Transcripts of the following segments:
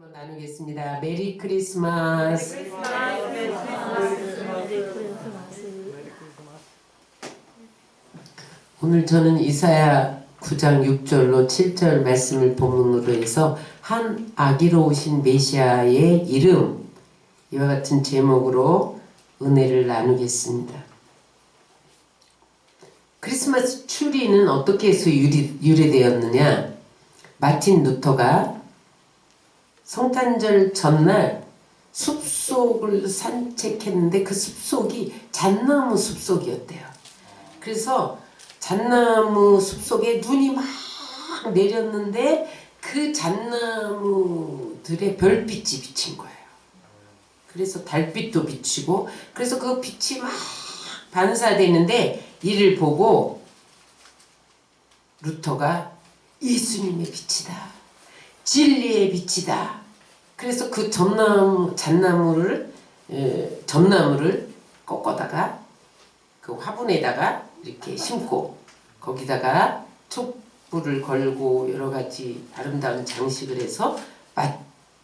한번 나누겠습니다. 메리 크리스마스. 오늘 저는 이사야 9장 6절로 7절 말씀을 본문으로 해서 한 아기로 오신 메시아의 이름, 이와 같은 제목으로 은혜를 나누겠습니다. 크리스마스 추리는 어떻게 해서 유래되었느냐? 마틴 루터가 성탄절 전날 숲속을 산책했는데 그 숲속이 잣나무 숲속이었대요. 그래서 잣나무 숲속에 눈이 막 내렸는데 그 잣나무들의 별빛이 비친 거예요. 그래서 달빛도 비치고, 그래서 그 빛이 막 반사되는데 이를 보고 루터가 예수님의 빛이다, 진리의 빛이다. 그래서 그 잣나무를 꺾어다가 그 화분에다가 이렇게 심고 거기다가 촛불을 걸고 여러 가지 아름다운 장식을 해서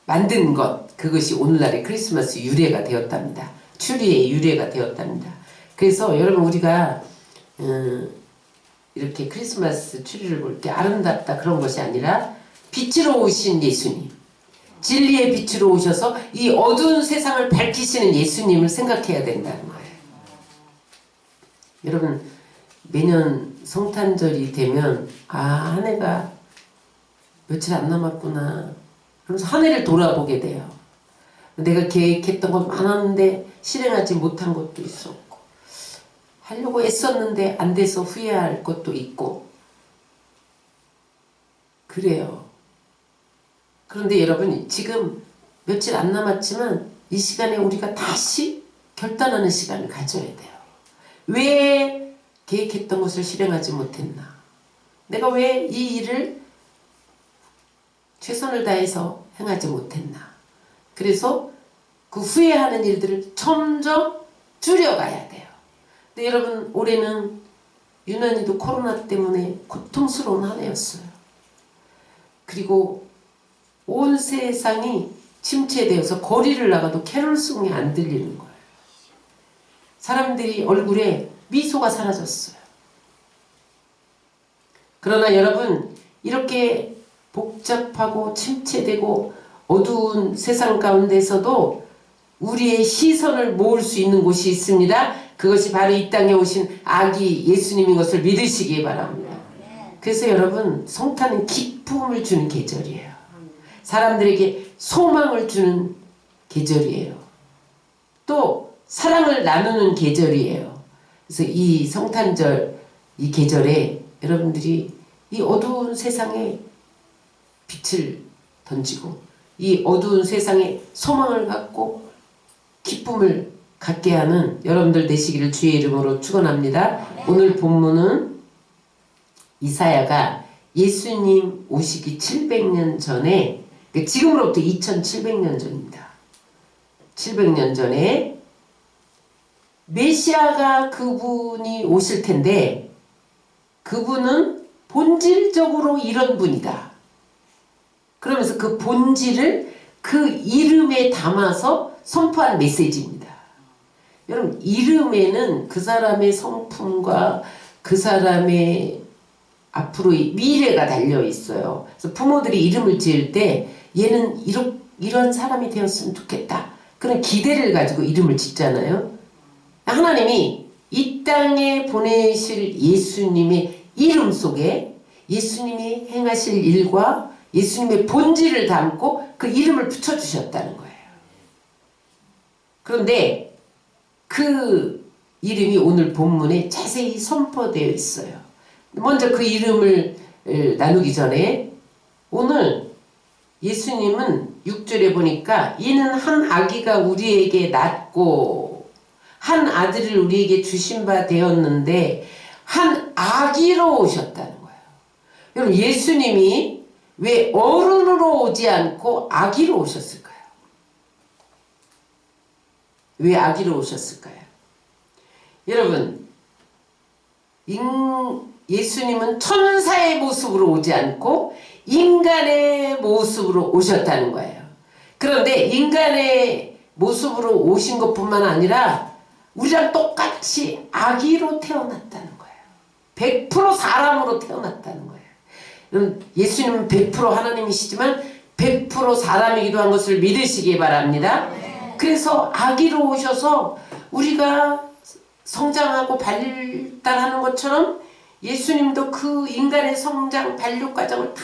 만든 것, 그것이 오늘날의 크리스마스 유래가 되었답니다. 추리의 유래가 되었답니다. 그래서 여러분, 우리가 이렇게 크리스마스 추리를 볼 때 아름답다 그런 것이 아니라 빛으로 오신 예수님, 진리의 빛으로 오셔서 이 어두운 세상을 밝히시는 예수님을 생각해야 된다는 거예요. 여러분, 매년 성탄절이 되면 한 해가 며칠 안 남았구나 그러면서 한 해를 돌아보게 돼요. 내가 계획했던 것 많았는데 실행하지 못한 것도 있었고, 하려고 애썼는데 안 돼서 후회할 것도 있고 그래요. 그런데 여러분, 지금 며칠 안 남았지만 이 시간에 우리가 다시 결단하는 시간을 가져야 돼요. 왜 계획했던 것을 실행하지 못했나? 내가 왜 이 일을 최선을 다해서 행하지 못했나? 그래서 그 후회하는 일들을 점점 줄여가야 돼요. 근데 여러분, 올해는 유난히도 코로나 때문에 고통스러운 한 해였어요. 그리고 온 세상이 침체되어서 거리를 나가도 캐롤송이 안 들리는 거예요. 사람들이 얼굴에 미소가 사라졌어요. 그러나 여러분, 이렇게 복잡하고 침체되고 어두운 세상 가운데서도 우리의 시선을 모을 수 있는 곳이 있습니다. 그것이 바로 이 땅에 오신 아기 예수님인 것을 믿으시기 바랍니다. 그래서 여러분, 성탄은 기쁨을 주는 계절이에요. 사람들에게 소망을 주는 계절이에요. 또 사랑을 나누는 계절이에요. 그래서 이 성탄절, 이 계절에 여러분들이 이 어두운 세상에 빛을 던지고 이 어두운 세상에 소망을 갖고 기쁨을 갖게 하는 여러분들 되시기를 주의 이름으로 축원합니다. 오늘 본문은 이사야가 예수님 오시기 700년 전에, 지금으로부터 2700년 전입니다. 700년 전에 메시아가 그분이 오실 텐데 그분은 본질적으로 이런 분이다. 그러면서 그 본질을 그 이름에 담아서 선포한 메시지입니다. 여러분, 이름에는 그 사람의 성품과 그 사람의 앞으로의 미래가 달려 있어요. 그래서 부모들이 이름을 지을 때 얘는 이런 사람이 되었으면 좋겠다, 그런 기대를 가지고 이름을 짓잖아요. 하나님이 이 땅에 보내실 예수님의 이름 속에 예수님이 행하실 일과 예수님의 본질을 담고 그 이름을 붙여주셨다는 거예요. 그런데 그 이름이 오늘 본문에 자세히 선포되어 있어요. 먼저 그 이름을 나누기 전에 오늘 예수님은 6절에 보니까 이는 한 아기가 우리에게 낳고 한 아들을 우리에게 주신 바 되었는데 한 아기로 오셨다는 거예요. 여러분, 예수님이 왜 어른으로 오지 않고 아기로 오셨을까요? 왜 아기로 오셨을까요? 여러분, 예수님은 천사의 모습으로 오지 않고 인간의 모습으로 오셨다는 거예요. 그런데 인간의 모습으로 오신 것뿐만 아니라 우리랑 똑같이 아기로 태어났다는 거예요. 100% 사람으로 태어났다는 거예요. 예수님은 100% 하나님이시지만 100% 사람이기도 한 것을 믿으시기 바랍니다. 그래서 아기로 오셔서 우리가 성장하고 발달하는 것처럼 예수님도 그 인간의 성장 발육 과정을 다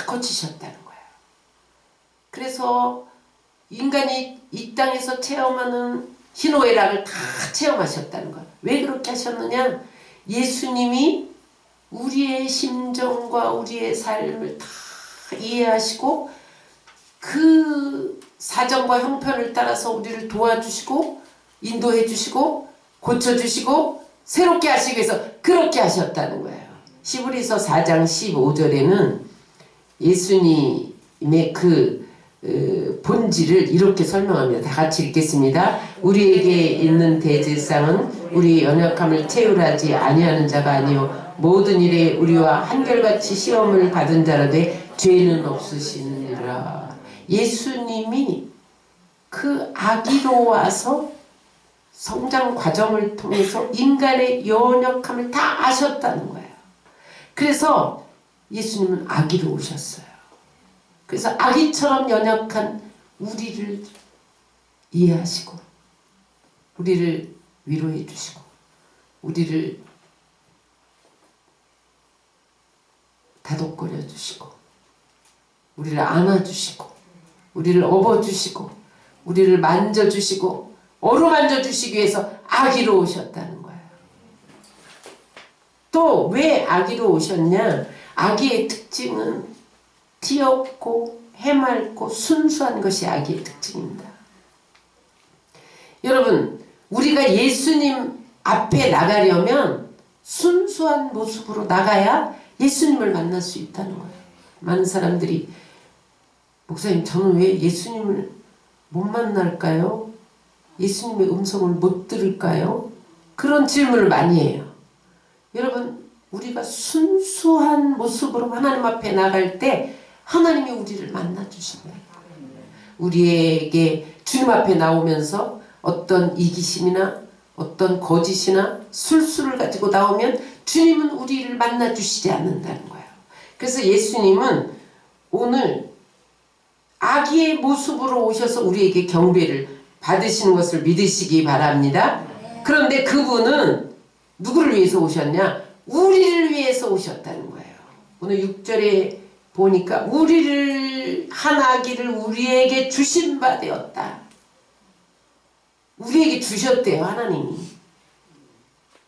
거치셨다는 거예요. 그래서 인간이 이 땅에서 체험하는 희노애락을 다 체험하셨다는 거예요. 왜 그렇게 하셨느냐? 예수님이 우리의 심정과 우리의 삶을 다 이해하시고 그 사정과 형편을 따라서 우리를 도와주시고 인도해 주시고 고쳐주시고 새롭게 하시기 위해서 그렇게 하셨다는 거예요. 히브리서 4장 15절에는 예수님의 그 본질을 이렇게 설명합니다. 다 같이 읽겠습니다. 우리에게 있는 대제사장은 우리의 연약함을 채울하지 아니하는 자가 아니요 모든 일에 우리와 한결같이 시험을 받은 자라되 죄는 없으시느니라. 예수님이 그 아기로 와서 성장 과정을 통해서 인간의 연약함을 다 아셨다는 거예요. 그래서 예수님은 아기로 오셨어요. 그래서 아기처럼 연약한 우리를 이해하시고 우리를 위로해 주시고 우리를 다독거려 주시고 우리를 안아주시고 우리를 업어주시고 우리를 만져주시고 어루만져 주시기 위해서 아기로 오셨다는 거예요. 또 왜 아기로 오셨냐? 아기의 특징은 귀엽고 해맑고 순수한 것이 아기의 특징입니다. 여러분, 우리가 예수님 앞에 나가려면 순수한 모습으로 나가야 예수님을 만날 수 있다는 거예요. 많은 사람들이 목사님, 저는 왜 예수님을 못 만날까요? 예수님의 음성을 못 들을까요? 그런 질문을 많이 해요. 여러분, 우리가 순수한 모습으로 하나님 앞에 나갈 때 하나님이 우리를 만나주신다. 우리에게 주님 앞에 나오면서 어떤 이기심이나 어떤 거짓이나 술수를 가지고 나오면 주님은 우리를 만나주시지 않는다는 거예요. 그래서 예수님은 오늘 아기의 모습으로 오셔서 우리에게 경배를 받으시는 것을 믿으시기 바랍니다. 그런데 그분은 누구를 위해서 오셨냐? 우리를 위해서 오셨다는 거예요. 오늘 6절에 보니까 우리를 한 아기를 우리에게 주신 바 되었다. 우리에게 주셨대요, 하나님이.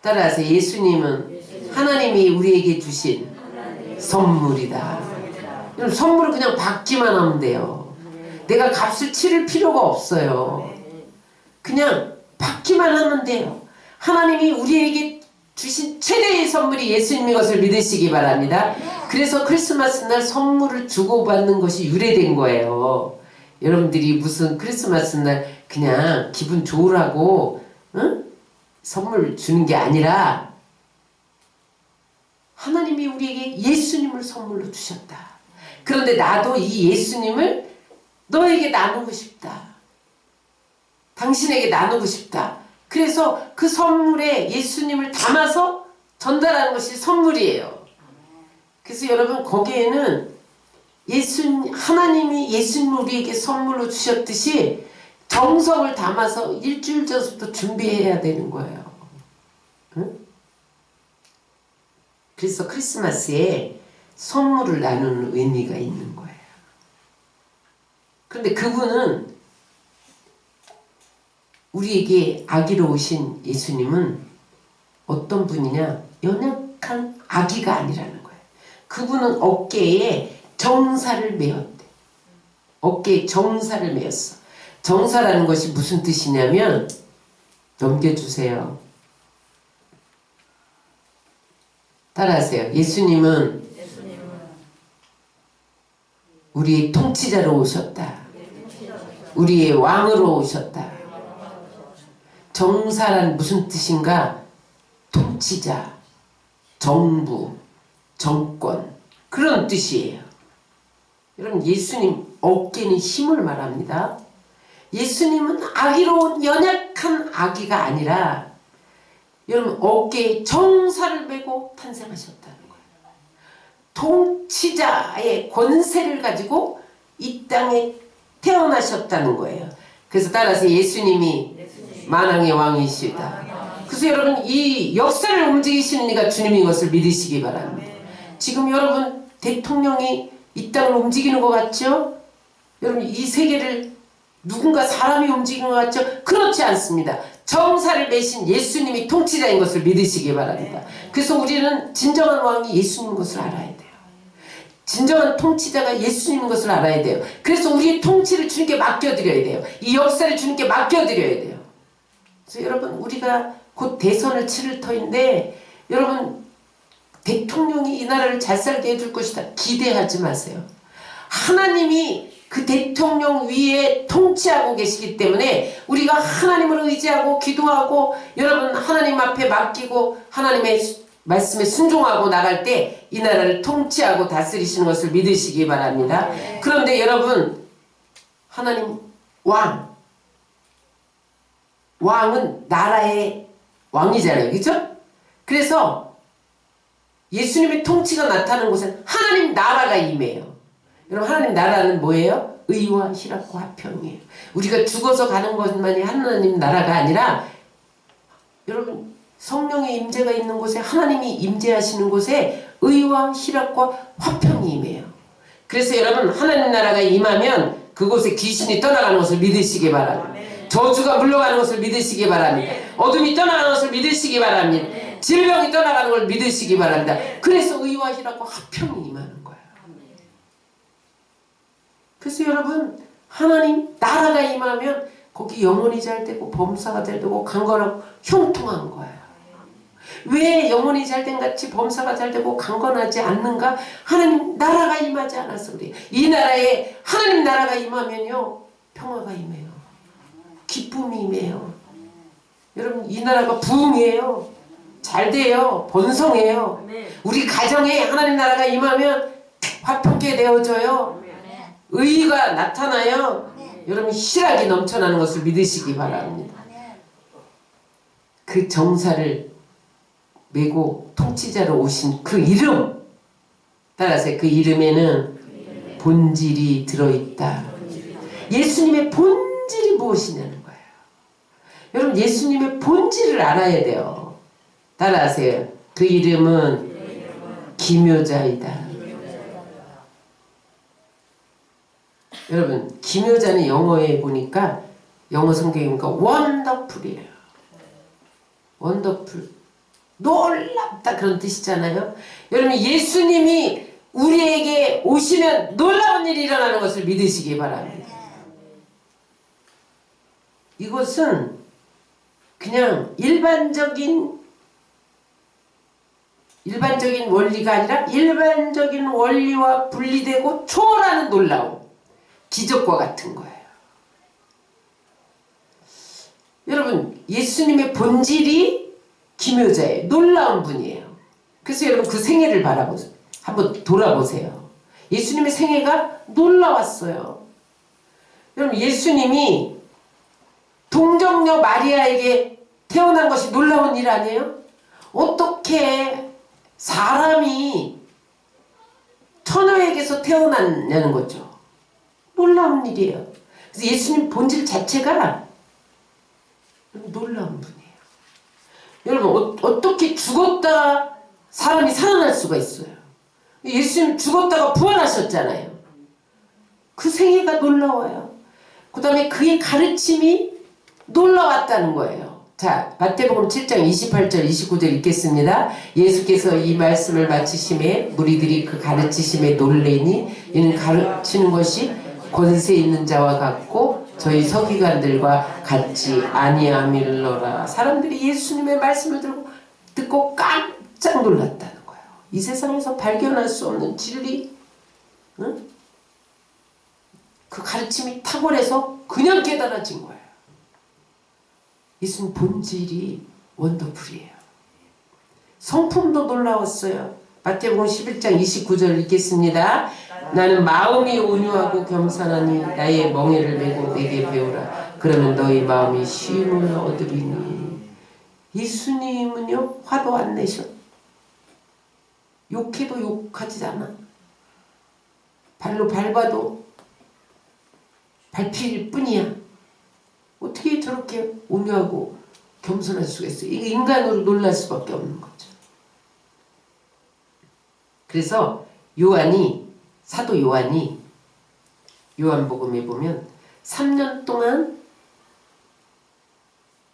따라서 예수님은 하나님이 우리에게 주신 선물이다. 선물을 그냥 받기만 하면 돼요. 내가 값을 치를 필요가 없어요. 그냥 받기만 하면 돼요. 하나님이 우리에게 주신 최대의 선물이 예수님인 것을 믿으시기 바랍니다. 그래서 크리스마스 날 선물을 주고받는 것이 유래된 거예요. 여러분들이 무슨 크리스마스 날 그냥 기분 좋으라고 선물 주는 게 아니라 하나님이 우리에게 예수님을 선물로 주셨다. 그런데 나도 이 예수님을 너에게 나누고 싶다. 당신에게 나누고 싶다. 그래서 그 선물에 예수님을 담아서 전달하는 것이 선물이에요. 그래서 여러분 거기에는 하나님이 예수님을 우리에게 선물로 주셨듯이 정성을 담아서 일주일 전부터 준비해야 되는 거예요. 응? 그래서 크리스마스에 선물을 나누는 의미가 있는 거예요. 그런데 그분은 우리에게 아기로 오신 예수님은 어떤 분이냐? 연약한 아기가 아니라는 거예요. 그분은 어깨에 정사를 메었대. 어깨에 정사를 메었어. 정사라는 것이 무슨 뜻이냐면 넘겨주세요. 따라하세요. 예수님은 우리의 통치자로 오셨다. 우리의 왕으로 오셨다. 정사란 무슨 뜻인가? 통치자, 정부, 정권 그런 뜻이에요. 여러분 예수님 어깨는 힘을 말합니다. 예수님은 아기로운 연약한 아기가 아니라 여러분 어깨에 정사를 메고 탄생하셨다는 거예요. 통치자의 권세를 가지고 이 땅에 태어나셨다는 거예요. 그래서 따라서 예수님이 만왕의 왕이시다. 그래서 여러분 이 역사를 움직이시는 이가 주님인 것을 믿으시기 바랍니다. 지금 여러분 대통령이 이 땅을 움직이는 것 같죠? 여러분 이 세계를 누군가 사람이 움직이는 것 같죠? 그렇지 않습니다. 정사를 매신 예수님이 통치자인 것을 믿으시기 바랍니다. 그래서 우리는 진정한 왕이 예수님인 것을 알아야 돼요. 진정한 통치자가 예수님인 것을 알아야 돼요. 그래서 우리의 통치를 주님께 맡겨드려야 돼요. 이 역사를 주님께 맡겨드려야 돼요. 그래서 여러분 우리가 곧 대선을 치를 터인데 여러분 대통령이 이 나라를 잘 살게 해줄 것이다 기대하지 마세요. 하나님이 그 대통령 위에 통치하고 계시기 때문에 우리가 하나님을 의지하고 기도하고 여러분 하나님 앞에 맡기고 하나님의 말씀에 순종하고 나갈 때 이 나라를 통치하고 다스리시는 것을 믿으시기 바랍니다. 그런데 여러분 하나님 왕은 나라의 왕이잖아요. 그렇죠? 그래서 예수님의 통치가 나타나는 곳은 하나님 나라가 임해요. 여러분 하나님 나라는 뭐예요? 의와 희락과 화평이에요. 우리가 죽어서 가는 것만이 하나님 나라가 아니라 여러분 성령의 임재가 있는 곳에 하나님이 임재하시는 곳에 의와 희락과 화평이 임해요. 그래서 여러분 하나님 나라가 임하면 그곳에 귀신이 떠나가는 것을 믿으시기 바랍니다. 저주가 물러가는 것을 믿으시기 바랍니다. 어둠이 떠나가는 것을 믿으시기 바랍니다. 질병이 떠나가는 걸 믿으시기 바랍니다. 그래서 의와 희락과 화평이 임하는 거예요. 그래서 여러분 하나님 나라가 임하면 거기 영혼이 잘 되고 범사가 잘 되고 강건하고 형통한 거예요. 왜 영혼이 잘된 같이 범사가 잘 되고 강건하지 않는가? 하나님 나라가 임하지 않아서 그래요. 이 나라에 하나님 나라가 임하면요 평화가 임해요. 기쁨이 임해요. 여러분 이 나라가 부흥해요. 잘 돼요. 번성해요. 우리 가정에 하나님 나라가 임하면 화평케 되어져요. 의의가 나타나요. 여러분 희락이 넘쳐나는 것을 믿으시기 바랍니다. 그 정사를 메고 통치자로 오신 그 이름 따라서 그 이름에는 본질이 들어있다. 예수님의 본질이 무엇이냐는 거예요. 여러분 예수님의 본질을 알아야 돼요. 따라하세요. 그 이름은 기묘자이다. 여러분 기묘자는 영어에 보니까 영어 성경에 보니까 원더풀이에요. 원더풀 놀랍다 그런 뜻이잖아요. 여러분 예수님이 우리에게 오시면 놀라운 일이 일어나는 것을 믿으시기 바랍니다. 이것은 그냥 일반적인 원리가 아니라 일반적인 원리와 분리되고 초월하는 놀라움, 기적과 같은 거예요. 여러분 예수님의 본질이 기묘자예요. 놀라운 분이에요. 그래서 여러분 그 생애를 바라보세요. 한번 돌아보세요. 예수님의 생애가 놀라웠어요. 여러분 예수님이 동정녀 마리아에게 태어난 것이 놀라운 일 아니에요? 어떻게 사람이 처녀에게서 태어났냐는 거죠. 놀라운 일이에요. 그래서 예수님 본질 자체가 놀라운 분이에요. 여러분 어떻게 죽었다 사람이 살아날 수가 있어요. 예수님 죽었다가 부활하셨잖아요. 그 생애가 놀라워요. 그 다음에 그의 가르침이 놀라웠다는 거예요. 자 마태복음 7장 28절 29절 읽겠습니다. 예수께서 이 말씀을 마치심에 무리들이 그 가르치심에 놀래니 이는 가르치는 것이 권세 있는 자와 같고 저희 서기관들과 같지 아니함일러라. 사람들이 예수님의 말씀을 듣고 깜짝 놀랐다는 거예요. 이 세상에서 발견할 수 없는 진리, 응? 그 가르침이 탁월해서 그냥 깨달아진 거예요. 예수님 본질이 원더풀이에요. 성품도 놀라웠어요. 마태복음 11장 29절 읽겠습니다. 나는 마음이 온유하고 겸손하니 나의 멍에를 메고 내게 배우라. 그러면 너희 마음이 쉼을 얻으리니. 예수님은요 화도 안 내셔. 욕해도 욕하지 않아. 발로 밟아도 밟힐 뿐이야. 어떻게 저렇게 온유하고 겸손할 수가 있어요? 이거 인간으로 놀랄 수밖에 없는 거죠. 그래서 사도 요한이 요한복음에 보면 3년 동안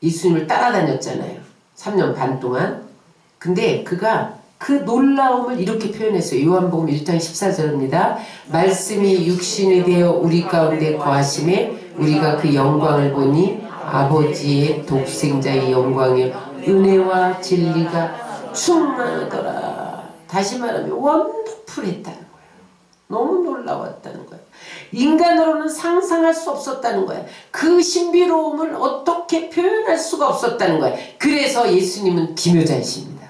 예수님을 따라다녔잖아요. 3년 반 동안. 근데 그가 그 놀라움을 이렇게 표현했어요. 요한복음 1장 14절입니다. 말씀이 육신이 되어 우리 가운데 거하심에 우리가 그 영광을 보니 아버지의 독생자의 영광이요 은혜와 진리가 충만하더라. 다시 말하면 원더풀했다는 거예요. 너무 놀라웠다는 거예요. 인간으로는 상상할 수 없었다는 거예요. 그 신비로움을 어떻게 표현할 수가 없었다는 거예요. 그래서 예수님은 기묘자이십니다.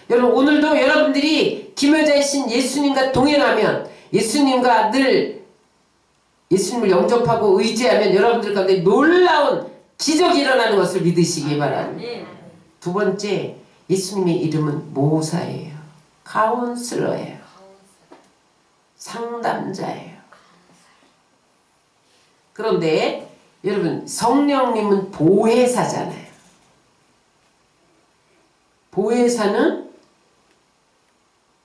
여러분 오늘도 여러분들이 기묘자이신 예수님과 동행하면 예수님과 늘 예수님을 영접하고 의지하면 여러분들 가운데 놀라운 기적이 일어나는 것을 믿으시기 바랍니다. 두 번째, 예수님의 이름은 모사예요. 카운슬러예요. 상담자예요. 그런데 여러분 성령님은 보혜사잖아요. 보혜사는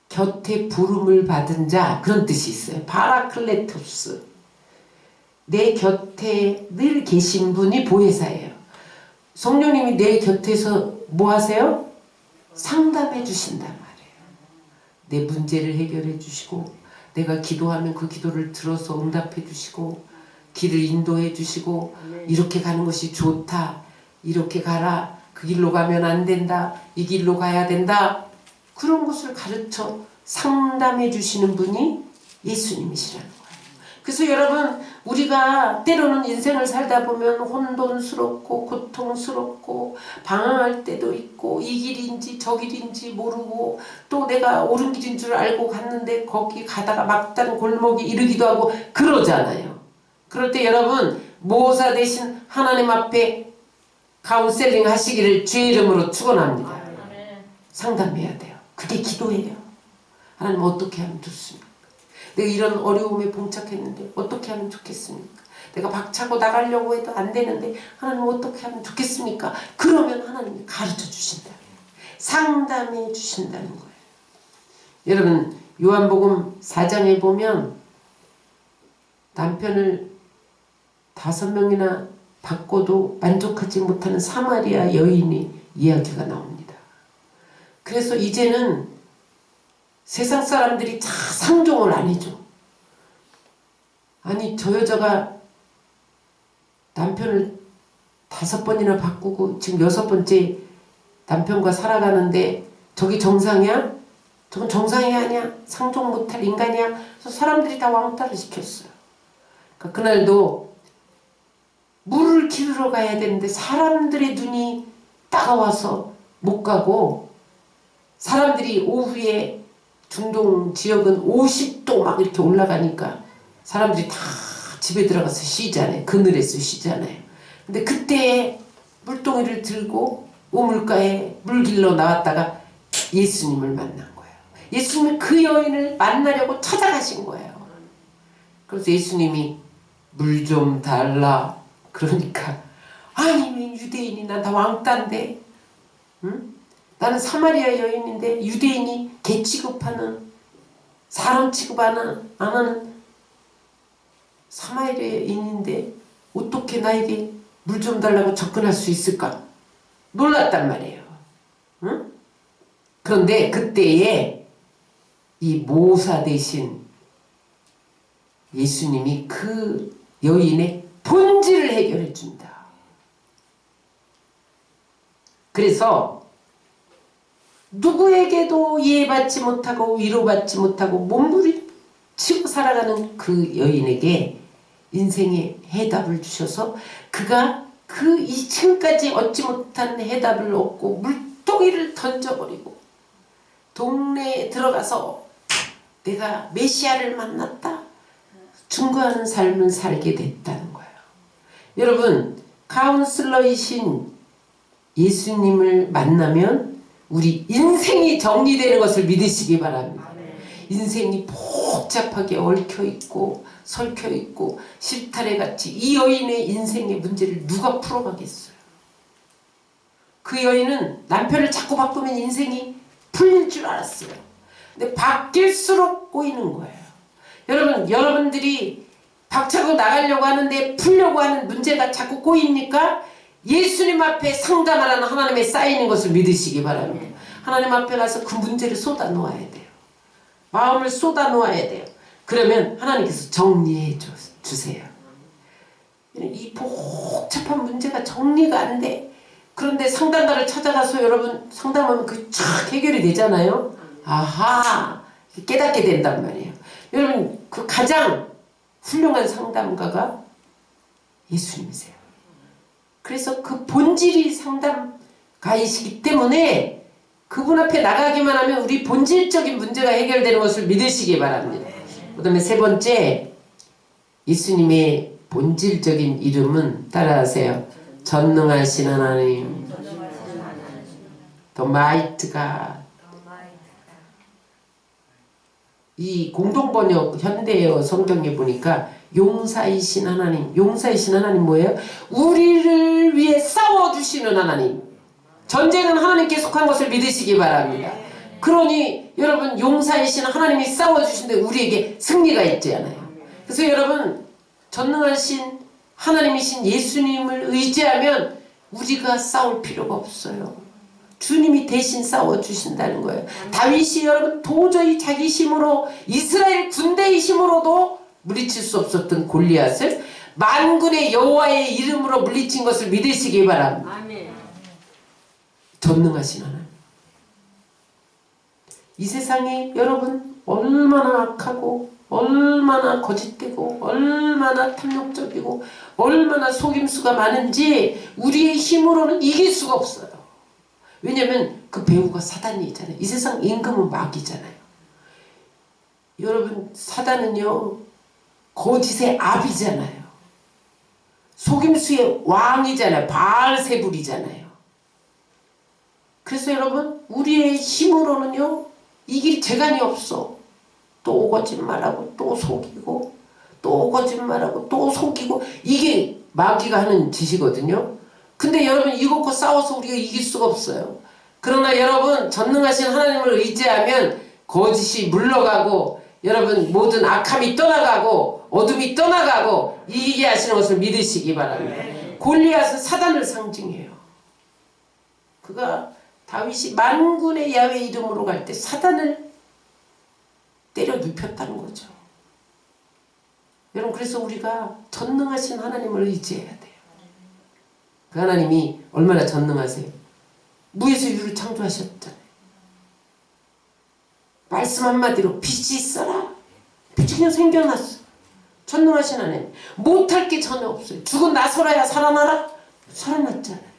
곁에 부름을 받은 자, 그런 뜻이 있어요. 파라클레토스. 내 곁에 늘 계신 분이 보혜사예요. 성령님이 내 곁에서 뭐 하세요? 상담해 주신단 말이에요. 내 문제를 해결해 주시고 내가 기도하면 그 기도를 들어서 응답해 주시고 길을 인도해 주시고 이렇게 가는 것이 좋다. 이렇게 가라. 그 길로 가면 안 된다. 이 길로 가야 된다. 그런 것을 가르쳐 상담해 주시는 분이 예수님이시라는 거예요. 그래서 여러분 우리가 때로는 인생을 살다 보면 혼돈스럽고 고통스럽고 방황할 때도 있고 이 길인지 저 길인지 모르고 또 내가 옳은 길인 줄 알고 갔는데 거기 가다가 막다른 골목에 이르기도 하고 그러잖아요. 그럴 때 여러분 모사 대신 하나님 앞에 카운셀링 하시기를 주의 이름으로 축원합니다. 상담해야 돼요. 그게 기도예요. 하나님 어떻게 하면 좋습니까? 내가 이런 어려움에 봉착했는데 어떻게 하면 좋겠습니까? 내가 박차고 나가려고 해도 안 되는데 하나님 어떻게 하면 좋겠습니까? 그러면 하나님이 가르쳐 주신다. 상담해 주신다는 거예요. 여러분 요한복음 4장에 보면 남편을 5명이나 바꿔도 만족하지 못하는 사마리아 여인이 이야기가 나옵니다. 그래서 이제는 세상 사람들이 다 상종을 안 해줘. 아니 저 여자가 남편을 5번이나 바꾸고 지금 6번째 남편과 살아가는데 저기 정상이야? 저건 정상이 아니야? 상종 못할 인간이야? 그래서 사람들이 다 왕따를 시켰어요. 그러니까 그날도 물을 기르러 가야 되는데 사람들의 눈이 따가워서 못 가고 사람들이 오후에 중동 지역은 50도 막 이렇게 올라가니까 사람들이 다 집에 들어가서 쉬잖아요. 그늘에서 쉬잖아요. 근데 그때 물동이를 들고 우물가에 물 길러 나왔다가 예수님을 만난 거예요. 예수님이 그 여인을 만나려고 찾아가신 거예요. 그래서 예수님이 물 좀 달라. 그러니까 아니 유대인이 난 다 왕따인데 응? 나는 사마리아 여인인데 유대인이 개 취급하는 사람 취급 안 하는 사마리아인인데 어떻게 나에게 물 좀 달라고 접근할 수 있을까? 놀랐단 말이에요. 응? 그런데 그때에 이 모사 대신 예수님이 그 여인의 본질을 해결해 준다. 그래서 누구에게도 이해받지 못하고 위로받지 못하고 몸부림치고 살아가는 그 여인에게 인생의 해답을 주셔서 그가 그 이층까지 얻지 못한 해답을 얻고 물동이를 던져버리고 동네에 들어가서 내가 메시아를 만났다 증거하는 삶을 살게 됐다는 거예요. 여러분, 카운슬러이신 예수님을 만나면 우리 인생이 정리되는 것을 믿으시기 바랍니다. 인생이 복잡하게 얽혀있고 설켜있고 실타래같이 이 여인의 인생의 문제를 누가 풀어가겠어요. 그 여인은 남편을 자꾸 바꾸면 인생이 풀릴 줄 알았어요. 근데 바뀔수록 꼬이는 거예요. 여러분, 여러분들이 박차고 나가려고 하는데 풀려고 하는 문제가 자꾸 꼬입니까? 예수님 앞에 상담하라는 하나님의 쌓이는 것을 믿으시기 바랍니다. 하나님 앞에 가서 그 문제를 쏟아 놓아야 돼요. 마음을 쏟아 놓아야 돼요. 그러면 하나님께서 정리해 주세요. 이 복잡한 문제가 정리가 안 돼. 그런데 상담가를 찾아가서 여러분 상담하면 그 쫙 해결이 되잖아요. 아하, 깨닫게 된단 말이에요. 여러분, 그 가장 훌륭한 상담가가 예수님이세요. 그래서 그 본질이 상담가이시기 때문에 그분 앞에 나가기만 하면 우리 본질적인 문제가 해결되는 것을 믿으시기 바랍니다. 그 다음에 세 번째, 예수님의 본질적인 이름은 따라하세요. 전능하신 하나님, The Mighty God. 이 공동번역 현대어 성경에 보니까 용사이신 하나님, 용사이신 하나님 뭐예요? 우리를 위해 싸워주시는 하나님. 전쟁은 하나님께 속한 것을 믿으시기 바랍니다. 그러니 여러분, 용사이신 하나님이 싸워주신데 우리에게 승리가 있잖아요. 그래서 여러분, 전능하신 하나님이신 예수님을 의지하면 우리가 싸울 필요가 없어요. 주님이 대신 싸워주신다는 거예요. 다윗이 여러분 도저히 자기 힘으로 이스라엘 군대의 힘으로도 물리칠 수 없었던 골리앗을 만군의 여호와의 이름으로 물리친 것을 믿으시기 바랍니다. 아멘. 전능하신 하나님. 이 세상에 여러분 얼마나 악하고 얼마나 거짓되고 얼마나 탐욕적이고 얼마나 속임수가 많은지 우리의 힘으로는 이길 수가 없어요. 왜냐면 그 배후가 사단이잖아요. 이 세상 임금은 마귀잖아요. 여러분, 사단은요 거짓의 압이잖아요. 속임수의 왕이잖아요. 바알세불이잖아요. 그래서 여러분, 우리의 힘으로는요 이길 재간이 없어. 또 거짓말하고 또 속이고 또 거짓말하고 또 속이고, 이게 마귀가 하는 짓이거든요. 근데 여러분, 이것과 싸워서 우리가 이길 수가 없어요. 그러나 여러분, 전능하신 하나님을 의지하면 거짓이 물러가고 여러분 모든 악함이 떠나가고 어둠이 떠나가고 이기게 하시는 것을 믿으시기 바랍니다. 골리앗은 사단을 상징해요. 그가 다윗이 만군의 야훼 이름으로 갈 때 사단을 때려 눕혔다는 거죠. 여러분, 그래서 우리가 전능하신 하나님을 의지해야 돼요. 그 하나님이 얼마나 전능하세요? 무에서 유를 창조하셨잖아요. 말씀 한마디로 빛이 있어라. 빛이 그냥 생겨났어. 전능하신 하나님. 못할 게 전혀 없어요. 죽은 나서라야 살아나라? 살아났잖아요.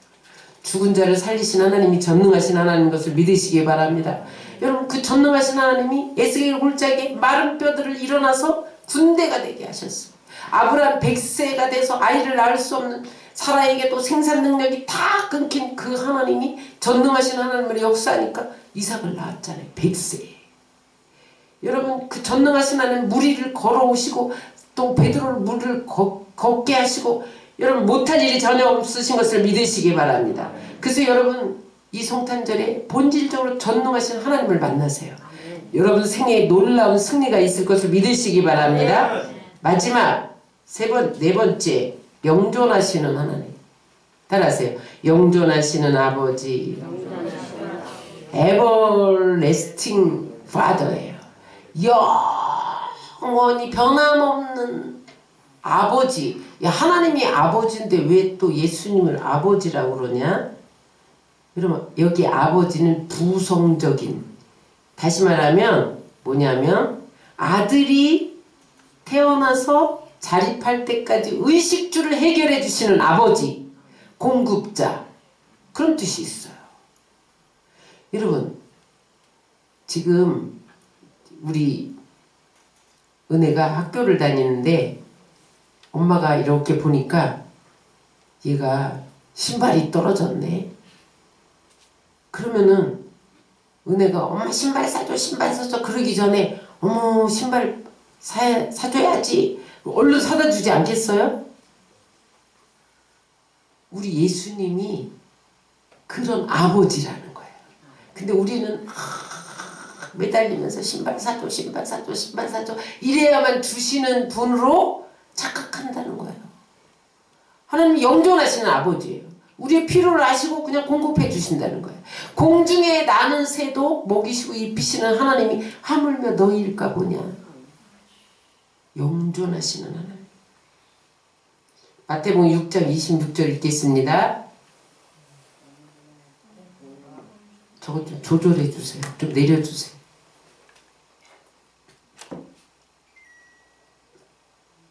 죽은 자를 살리신 하나님이 전능하신 하나님인 것을 믿으시기 바랍니다. 여러분, 그 전능하신 하나님이 에스겔 골짜기에 마른 뼈들을 일어나서 군대가 되게 하셨어요. 아브라함 100세가 돼서 아이를 낳을 수 없는 사라에게도 생산 능력이 다 끊긴 그 하나님이 전능하신 하나님으로 역사하니까 이삭을 낳았잖아요. 100세에. 여러분, 그 전능하신 하나님 무리를 걸어오시고 또 베드로를 물을 걷게 하시고 여러분 못할 일이 전혀 없으신 것을 믿으시기 바랍니다. 그래서 여러분, 이 성탄절에 본질적으로 전능하신 하나님을 만나세요. 여러분 생애에 놀라운 승리가 있을 것을 믿으시기 바랍니다. 마지막 네 번째, 영존하시는 하나님. 따라하세요. 영존하시는 아버지. 에버레스팅 파더예요. 영원히 변함없는 아버지. 야, 하나님이 아버지인데 왜 또 예수님을 아버지라고 그러냐? 여러분, 여기 아버지는 부성적인, 다시 말하면 뭐냐면 아들이 태어나서 자립할 때까지 의식주를 해결해 주시는 아버지, 공급자, 그런 뜻이 있어요. 여러분, 지금 우리 은혜가 학교를 다니는데 엄마가 이렇게 보니까 얘가 신발이 떨어졌네. 그러면은 은혜가 엄마 신발 사줘 신발 사줘 그러기 전에 어머 신발 사줘야지 얼른 사다 주지 않겠어요? 우리 예수님이 그런 아버지라는 거예요. 근데 우리는 매달리면서 신발 사줘 신발 사줘 신발 사줘 이래야만 주시는 분으로 착각한다는 거예요. 하나님이 영존하시는 아버지예요. 우리의 필요를 아시고 그냥 공급해 주신다는 거예요. 공중에 나는 새도 먹이시고 입히시는 하나님이 하물며 너희일까 보냐. 영존하시는 하나님. 마태복음 6장 26절 읽겠습니다. 저거 좀 조절해 주세요. 좀 내려주세요.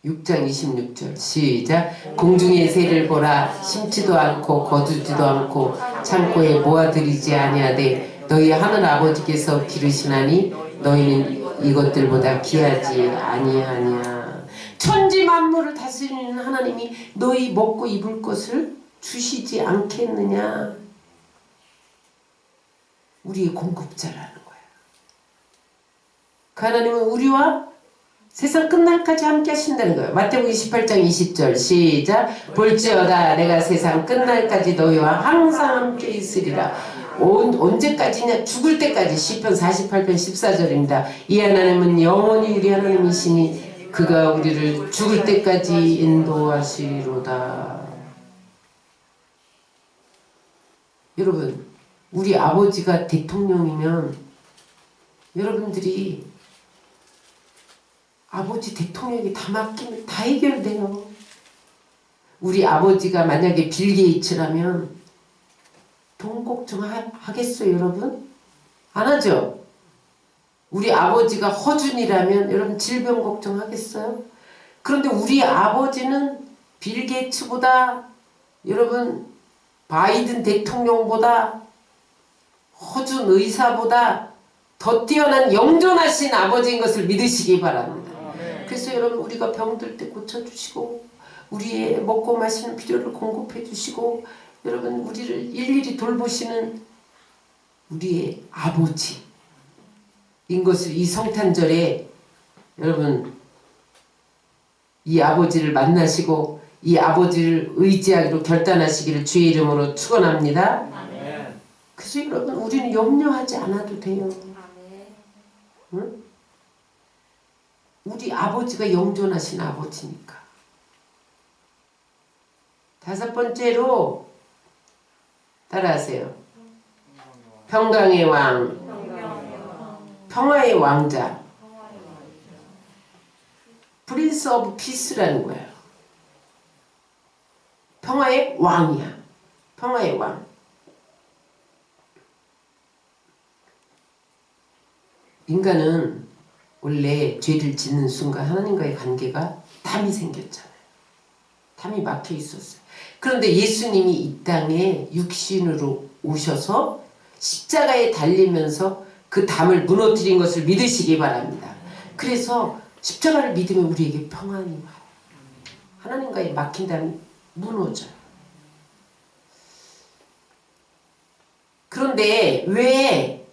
6장 26절 시작. 공중의 새를 보라. 심지도 않고 거두지도 않고 창고에 모아들이지 아니하되 너희 하늘 아버지께서 기르시나니 너희는 이것들보다 귀하지 아니하냐. 천지 만물을 다스리는 하나님이 너희 먹고 입을 것을 주시지 않겠느냐. 우리의 공급자라는 거예요. 그 하나님은 우리와 세상 끝날까지 함께 하신다는 거예요. 마태복음 28장 20절 시작. 볼지어다 내가 세상 끝날까지 너희와 항상 함께 있으리라. 언제까지냐? 죽을 때까지. 시편 48편 14절입니다. 이 하나님은 영원히 우리 하나님이시니 그가 우리를 죽을 때까지 인도하시리로다. 여러분 우리 아버지가 대통령이면 여러분들이 아버지 대통령이 다 맡기면 다 해결돼요. 우리 아버지가 만약에 빌 게이츠라면 돈 걱정하겠어요 여러분? 안 하죠? 우리 아버지가 허준이라면 여러분 질병 걱정하겠어요? 그런데 우리 아버지는 빌 게이츠보다 여러분 바이든 대통령보다 허준 의사보다 더 뛰어난 영존하신 아버지인 것을 믿으시기 바랍니다. 그래서 여러분 우리가 병들 때 고쳐주시고 우리의 먹고 마시는 필요를 공급해 주시고 여러분 우리를 일일이 돌보시는 우리의 아버지인 것을 이 성탄절에 여러분 이 아버지를 만나시고 이 아버지를 의지하기로 결단하시기를 주의 이름으로 축원합니다. 그래서 여러분 우리는 염려하지 않아도 돼요. 응? 우리 아버지가 영존하신 아버지니까. 다섯 번째로 따라하세요. 평강의 왕, 평화의 왕자, 프린스 오브 피스라는 거예요. 평화의 왕이야. 평화의 왕. 인간은 원래 죄를 짓는 순간 하나님과의 관계가 탐이 생겼잖아요. 탐이 막혀 있었어요. 그런데 예수님이 이 땅에 육신으로 오셔서 십자가에 달리면서 그 담을 무너뜨린 것을 믿으시기 바랍니다. 그래서 십자가를 믿으면 우리에게 평안이 와요. 하나님과의 막힌 담이 무너져요. 그런데 왜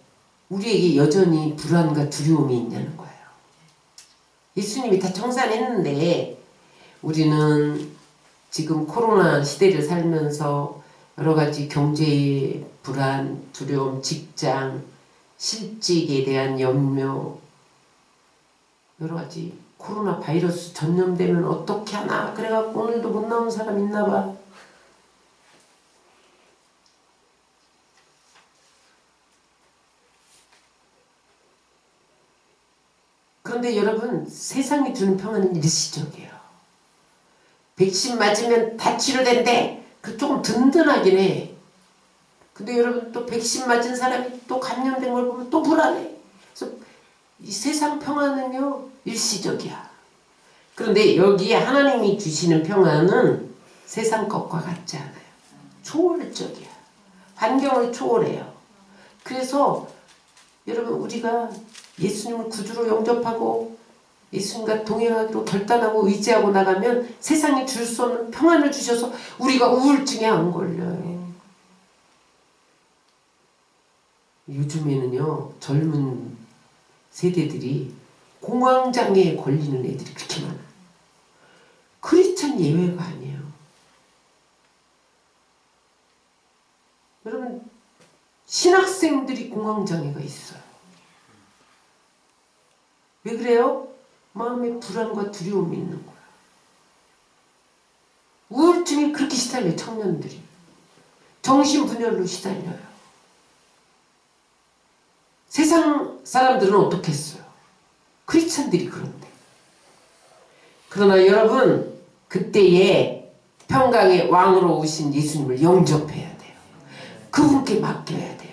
우리에게 여전히 불안과 두려움이 있냐는 거예요. 예수님이 다 청산했는데 우리는 지금 코로나 시대를 살면서 여러 가지 경제의 불안, 두려움, 직장, 실직에 대한 염려, 여러 가지 코로나 바이러스 전염되면 어떻게 하나 그래갖고 오늘도 못 나온 사람 있나 봐. 그런데 여러분 세상이 주는 평안은 일시적이에요. 백신 맞으면 다 치료된대. 그 조금 든든하긴 해. 근데 여러분 또 백신 맞은 사람이 또 감염된 걸 보면 또 불안해. 그래서 이 세상 평안은요 일시적이야. 그런데 여기에 하나님이 주시는 평안은 세상 것과 같지 않아요. 초월적이야. 환경을 초월해요. 그래서 여러분 우리가 예수님을 구주로 영접하고 예수님과 동행하기로 결단하고 의지하고 나가면 세상에 줄 수 없는 평안을 주셔서 우리가 우울증에 안 걸려요. 요즘에는요 젊은 세대들이 공황장애에 걸리는 애들이 그렇게 많아요. 크리스찬 예외가 아니에요. 여러분 신학생들이 공황장애가 있어요. 왜 그래요? 마음에 불안과 두려움이 있는 거예요. 우울증에 그렇게 시달려요. 청년들이. 정신분열로 시달려요. 세상 사람들은 어떻겠어요? 크리스찬들이 그런데. 그러나 여러분 그때에 평강의 왕으로 오신 예수님을 영접해야 돼요. 그분께 맡겨야 돼요.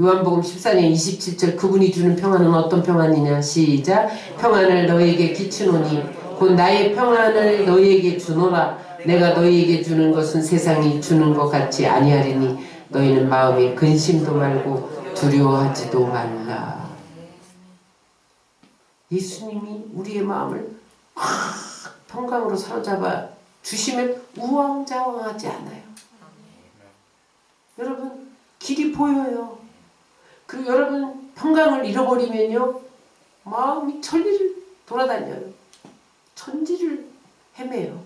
요한복음 14장 27절 그분이 주는 평안은 어떤 평안이냐 시작 평안을 너희에게 끼치노니 곧 나의 평안을 너희에게 주노라 내가 너희에게 주는 것은 세상이 주는 것 같이 아니하리니 너희는 마음에 근심도 말고 두려워하지도 말라. 예수님이 우리의 마음을 평강으로 사로잡아 주시면 우왕좌왕하지 않아요. 여러분 길이 보여요. 그리고 여러분 평강을 잃어버리면요 마음이 천리를 돌아다녀요. 천지를 헤매요.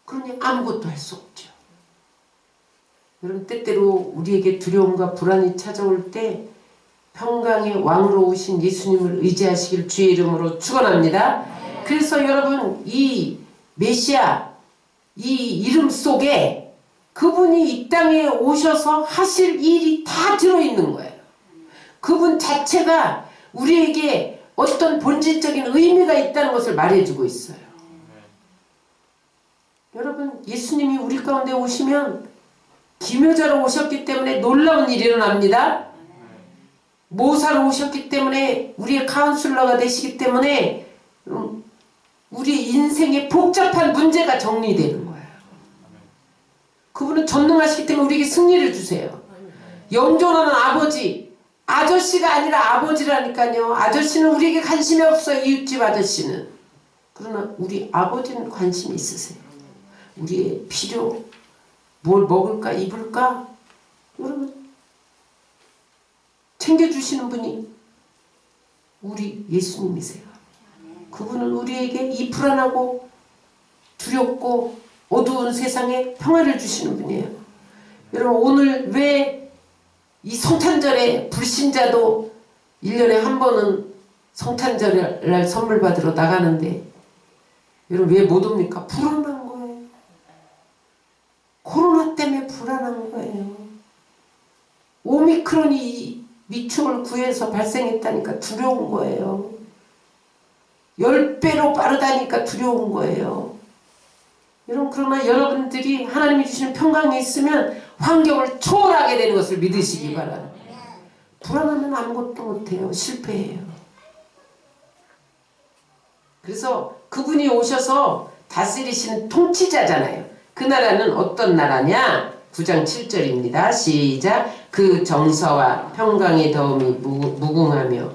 그러니 아무것도 할 수 없죠. 여러분 때때로 우리에게 두려움과 불안이 찾아올 때 평강의 왕으로 오신 예수님을 의지하시길 주의 이름으로 축원합니다. 그래서 여러분 이 메시아 이 이름 속에 그분이 이 땅에 오셔서 하실 일이 다 들어있는 거예요. 그분 자체가 우리에게 어떤 본질적인 의미가 있다는 것을 말해주고 있어요. 여러분 예수님이 우리 가운데 오시면 기묘자로 오셨기 때문에 놀라운 일이 일어납니다. 모사로 오셨기 때문에 우리의 카운슬러가 되시기 때문에 우리 인생의 복잡한 문제가 정리되는 거예요. 그분은 전능하시기 때문에 우리에게 승리를 주세요. 영존하는 아버지, 아저씨가 아니라 아버지라니까요. 아저씨는 우리에게 관심이 없어요. 이웃집 아저씨는. 그러나 우리 아버지는 관심이 있으세요. 우리의 필요, 뭘 먹을까 입을까 여러분 챙겨주시는 분이 우리 예수님이세요. 그분은 우리에게 이 불안하고 두렵고 어두운 세상에 평화를 주시는 분이에요. 여러분 오늘 왜 이 성탄절에 불신자도 1년에 한 번은 성탄절날 선물 받으러 나가는데 여러분 왜 못 옵니까? 불안한 거예요. 코로나 때문에 불안한 거예요. 오미크론이 미축을 구해서 발생했다니까 두려운 거예요. 10배로 빠르다니까 두려운 거예요. 여러분 그러나 여러분들이 하나님이 주시는 평강이 있으면 환경을 초월하게 되는 것을 믿으시기 바랍니다. 불안하면 아무것도 못해요. 실패해요. 그래서 그분이 오셔서 다스리시는 통치자잖아요. 그 나라는 어떤 나라냐? 9장 7절입니다. 시작. 그 정서와 평강의 덤이 무궁하며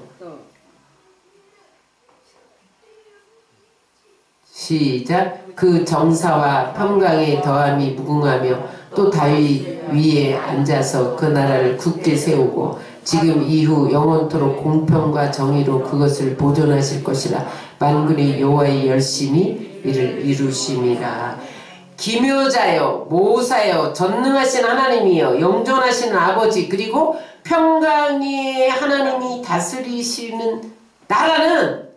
시작. 그 정사와 평강의 더함이 무궁하며 또 다윗 위에 앉아서 그 나라를 굳게 세우고 지금 이후 영원토록 공평과 정의로 그것을 보존하실 것이라. 만군의 여호와의 열심히 이를 이루심이라. 기묘자여 모사여 전능하신 하나님이여 영존하시는 아버지 그리고 평강의 하나님이 다스리시는 나라는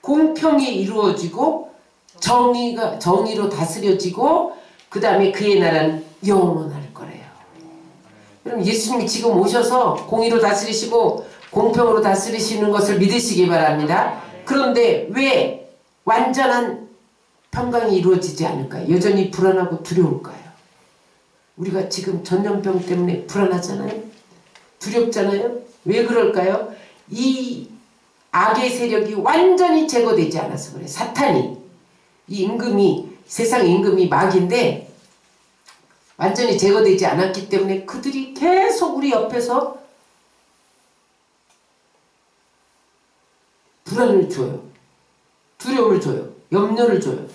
공평이 이루어지고 정의로 다스려지고 그 다음에 그의 나라는 영원할 거래요. 여러분 예수님이 지금 오셔서 공의로 다스리시고 공평으로 다스리시는 것을 믿으시기 바랍니다. 그런데 왜 완전한 평강이 이루어지지 않을까요? 여전히 불안하고 두려울까요? 우리가 지금 전염병 때문에 불안하잖아요. 두렵잖아요. 왜 그럴까요? 이 악의 세력이 완전히 제거되지 않아서 그래요. 사탄이 이 임금이 세상 임금이 마귀인데 완전히 제거되지 않았기 때문에 그들이 계속 우리 옆에서 불안을 줘요. 두려움을 줘요. 염려를 줘요.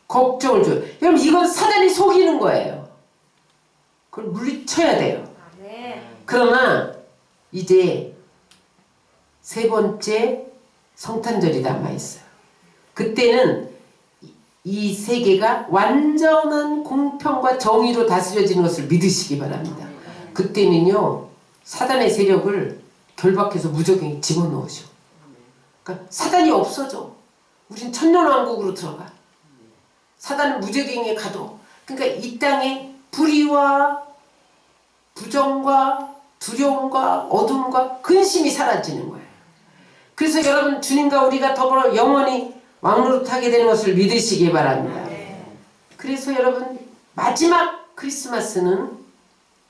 걱정을 줘요. 여러분 이건 사단이 속이는 거예요. 그걸 물리쳐야 돼요. 그러나 이제 세 번째 성탄절이 남아있어요. 그때는 이 세계가 완전한 공평과 정의로 다스려지는 것을 믿으시기 바랍니다. 그때는요 사단의 세력을 결박해서 무적행에 집어넣으셔. 그러니까 사단이 없어져. 우린 천년왕국으로 들어가. 사단은 무적행에 가도. 그러니까 이 땅에 불의와 부정과 두려움과 어둠과 근심이 사라지는 거예요. 그래서 여러분 주님과 우리가 더불어 영원히 왕노릇하게 되는 것을 믿으시기 바랍니다. 그래서 여러분 마지막 크리스마스는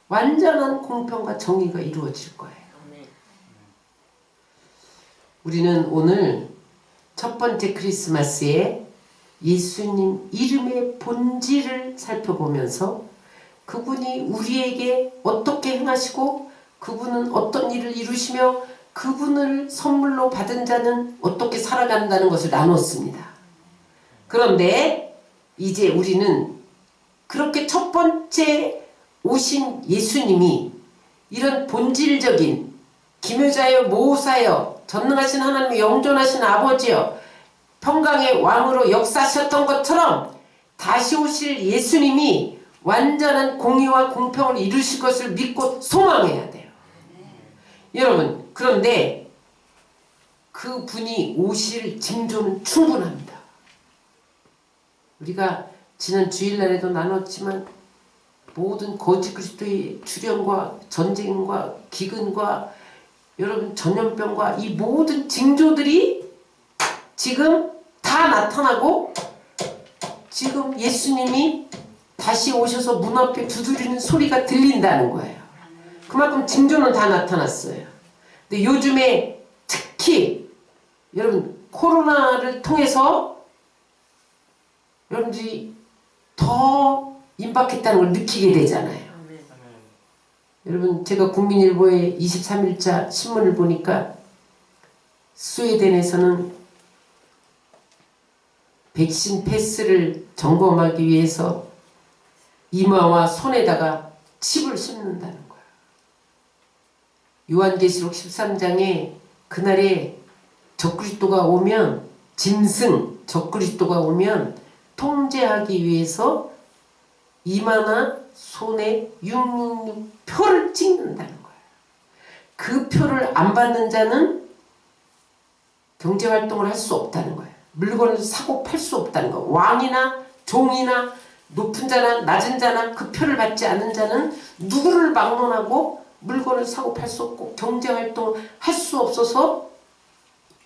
완전한 공평과 정의가 이루어질 거예요. 우리는 오늘 첫 번째 크리스마스에 예수님 이름의 본질을 살펴보면서 그분이 우리에게 어떻게 행하시고 그분은 어떤 일을 이루시며 그분을 선물로 받은 자는 어떻게 살아간다는 것을 나눴습니다. 그런데 이제 우리는 그렇게 첫 번째 오신 예수님이 이런 본질적인 기묘자여 모사여 전능하신 하나님의 영존하신 아버지여 평강의 왕으로 역사하셨던 것처럼 다시 오실 예수님이 완전한 공의와 공평을 이루실 것을 믿고 소망해야 돼요. 여러분 그런데 그 분이 오실 징조는 충분합니다. 우리가 지난 주일날에도 나눴지만 모든 거짓 그리스도의 출현과 전쟁과 기근과 여러분 전염병과 이 모든 징조들이 지금 다 나타나고 지금 예수님이 다시 오셔서 문 앞에 두드리는 소리가 들린다는 거예요. 그만큼 징조는 다 나타났어요. 근데 요즘에 특히 여러분 코로나를 통해서 여러분들이 더 임박했다는 걸 느끼게 되잖아요. 여러분 제가 국민일보의 23일자 신문을 보니까 스웨덴에서는 백신 패스를 점검하기 위해서 이마와 손에다가 칩을 심는다는 거예요. 요한계시록 13장에 그날에 적그리스도가 오면 짐승 적그리스도가 오면 통제하기 위해서 이마나 손에 666 표를 찍는다는 거예요. 그 표를 안 받는 자는 경제활동을 할 수 없다는 거예요. 물건을 사고 팔 수 없다는 거예요. 왕이나 종이나 높은 자나 낮은 자나 그 표를 받지 않은 자는 누구를 막론하고 물건을 사고 팔 수 없고 경제활동을 할 수 없어서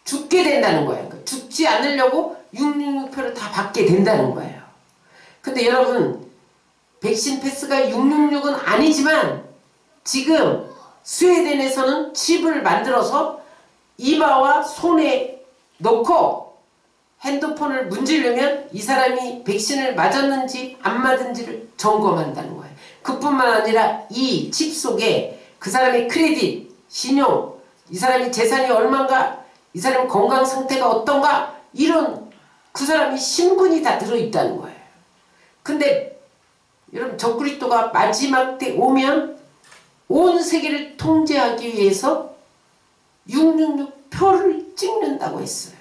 죽게 된다는 거예요. 그러니까 죽지 않으려고 666표를 다 받게 된다는 거예요. 근데 여러분 백신 패스가 666은 아니지만 지금 스웨덴에서는 칩을 만들어서 이마와 손에 넣고 핸드폰을 문지르면 이 사람이 백신을 맞았는지 안 맞은지를 점검한다는 거예요. 그뿐만 아니라 이 칩 속에 그 사람의 크레딧, 신용, 이 사람이 재산이 얼마인가, 이 사람 건강 상태가 어떤가 이런 그 사람이 신분이 다 들어있다는 거예요. 근데 여러분 적그리스도가 마지막 때 오면 온 세계를 통제하기 위해서 666 표를 찍는다고 했어요.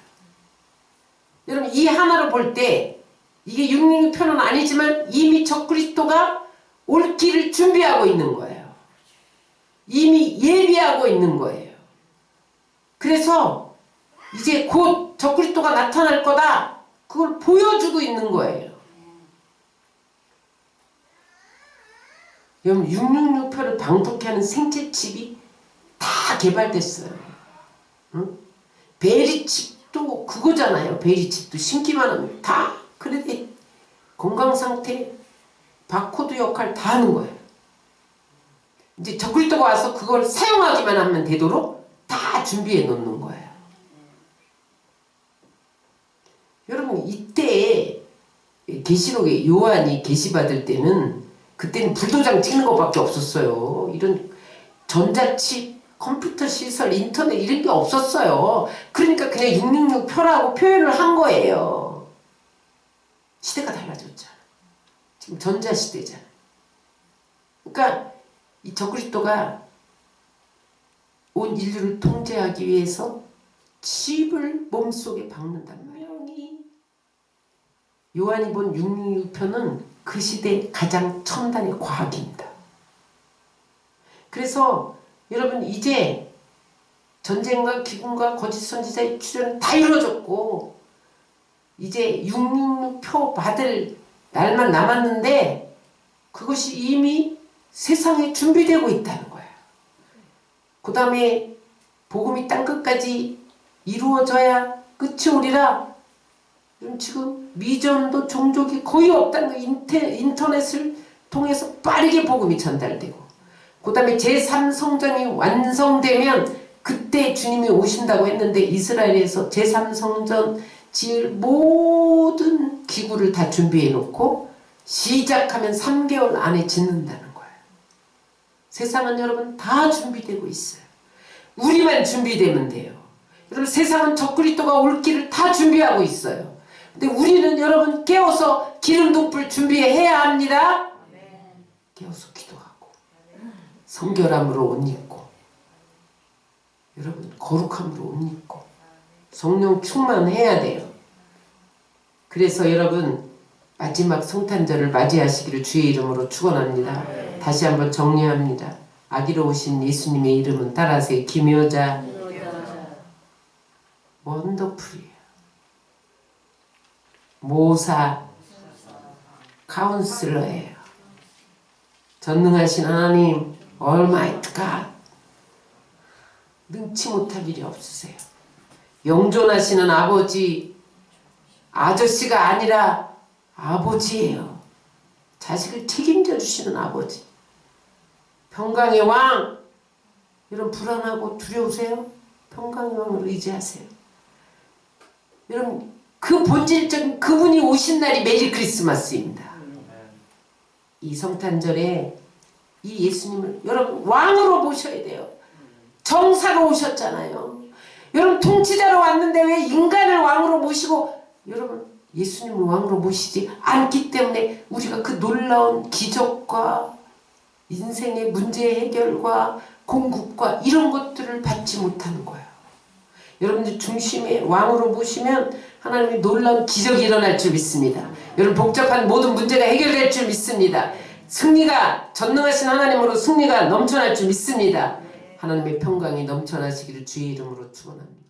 여러분 이 하나로 볼 때 이게 666 표는 아니지만 이미 적그리스도가 올 길을 준비하고 있는 거예요. 이미 예비하고 있는 거예요. 그래서 이제 곧 적그리스도가 나타날 거다. 그걸 보여주고 있는 거예요. 여러분 666표를 방독케 하는 생체칩이 다 개발됐어요. 응? 베리칩도 그거잖아요. 베리칩도 심기만 하면 다 그래도 건강상태 바코드 역할 다 하는 거예요. 이제 적그리스도가 와서 그걸 사용하기만 하면 되도록 다 준비해 놓는 거예요. 여러분 이때 계시록에 요한이 계시받을 때는 그때는 불도장 찍는 것밖에 없었어요. 이런 전자칩 컴퓨터 시설, 인터넷 이런 게 없었어요. 그러니까 그냥 666 표라고 표현을 한 거예요. 시대가 달라졌잖아. 지금 전자시대잖아. 그러니까 이 적그리스도가 온 인류를 통제하기 위해서 칩을 몸속에 박는단 말이에요. 요한이 본 666표는 그 시대 가장 첨단의 과학입니다. 그래서 여러분 이제 전쟁과 기근과 거짓 선지자의 출현은 다 이루어졌고 이제 666표 받을 날만 남았는데 그것이 이미 세상에 준비되고 있다는 거예요. 그 다음에 복음이 땅끝까지 이루어져야 끝이 오리라. 지금 미전도 종족이 거의 없다는 거. 인터넷을 통해서 빠르게 복음이 전달되고 그 다음에 제3성전이 완성되면 그때 주님이 오신다고 했는데 이스라엘에서 제3성전 지을 모든 기구를 다 준비해 놓고 시작하면 3개월 안에 짓는다는 거예요. 세상은 여러분 다 준비되고 있어요. 우리만 준비되면 돼요. 여러분 세상은 적그리스도가 올 길을 다 준비하고 있어요. 근데 우리는 여러분 깨어서 기름도불 준비해야 합니다. 깨어서 기도하고 성결함으로 옷 입고 여러분 거룩함으로 옷 입고 성령 충만해야 돼요. 그래서 여러분 마지막 성탄절을 맞이하시기를 주의 이름으로 축원합니다. 다시 한번 정리합니다. 아기로 오신 예수님의 이름은 따라하세요. 기묘자, 원더풀이에요. 모사, 카운슬러예요. 전능하신 하나님, 얼마이트 갓, 능치 못할 일이 없으세요. 영존하시는 아버지, 아저씨가 아니라 아버지예요. 자식을 책임져 주시는 아버지. 평강의 왕. 여러분 불안하고 두려우세요? 평강의 왕을 의지하세요. 여러분 그 본질적인 그분이 오신 날이 메리 크리스마스입니다. 이 성탄절에 이 예수님을 여러분 왕으로 모셔야 돼요. 정사로 오셨잖아요. 여러분 통치자로 왔는데 왜 인간을 왕으로 모시고 여러분 예수님을 왕으로 모시지 않기 때문에 우리가 그 놀라운 기적과 인생의 문제 해결과 공급과 이런 것들을 받지 못하는 거예요. 여러분들 중심에 왕으로 모시면 하나님의 놀라운 기적이 일어날 줄 믿습니다. 여러분 복잡한 모든 문제가 해결될 줄 믿습니다. 승리가 전능하신 하나님으로 승리가 넘쳐날 줄 믿습니다. 하나님의 평강이 넘쳐나시기를 주의 이름으로 축원합니다.